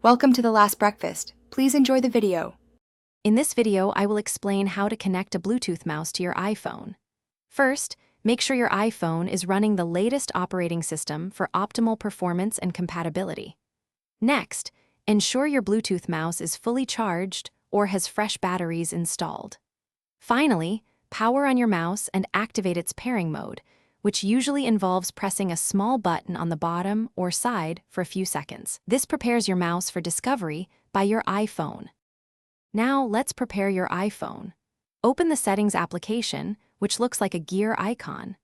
Welcome to The Last Breakfast. Please enjoy the video. In this video, I will explain how to connect a Bluetooth mouse to your iPhone. First, make sure your iPhone is running the latest operating system for optimal performance and compatibility. Next, ensure your Bluetooth mouse is fully charged or has fresh batteries installed. Finally, power on your mouse and activate its pairing mode, which usually involves pressing a small button on the bottom or side for a few seconds. This prepares your mouse for discovery by your iPhone. Now let's prepare your iPhone. Open the Settings application, which looks like a gear icon.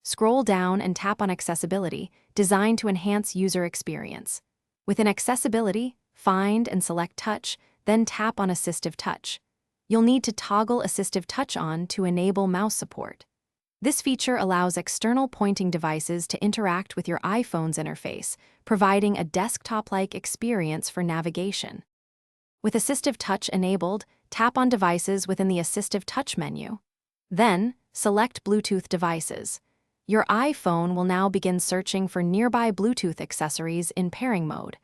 Scroll down and tap on Accessibility, designed to enhance user experience. Within Accessibility, find and select Touch, then tap on Assistive Touch. You'll need to toggle Assistive Touch on to enable mouse support. This feature allows external pointing devices to interact with your iPhone's interface, providing a desktop-like experience for navigation. With Assistive Touch enabled, tap on devices within the Assistive Touch menu. Then, select Bluetooth devices. Your iPhone will now begin searching for nearby Bluetooth accessories in pairing mode.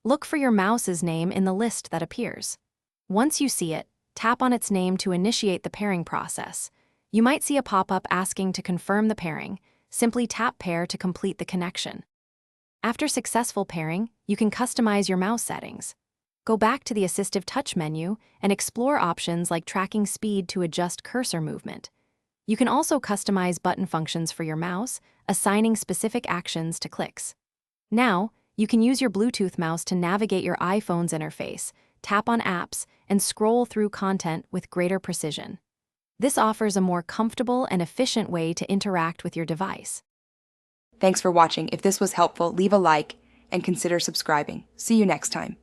Look for your mouse's name in the list that appears. Once you see it, tap on its name to initiate the pairing process. You might see a pop-up asking to confirm the pairing. Simply tap Pair to complete the connection. After successful pairing, you can customize your mouse settings. Go back to the Assistive Touch menu and explore options like tracking speed to adjust cursor movement. You can also customize button functions for your mouse, assigning specific actions to clicks. Now, you can use your Bluetooth mouse to navigate your iPhone's interface, tap on apps, and scroll through content with greater precision. This offers a more comfortable and efficient way to interact with your device. Thanks for watching. If this was helpful, leave a like and consider subscribing. See you next time.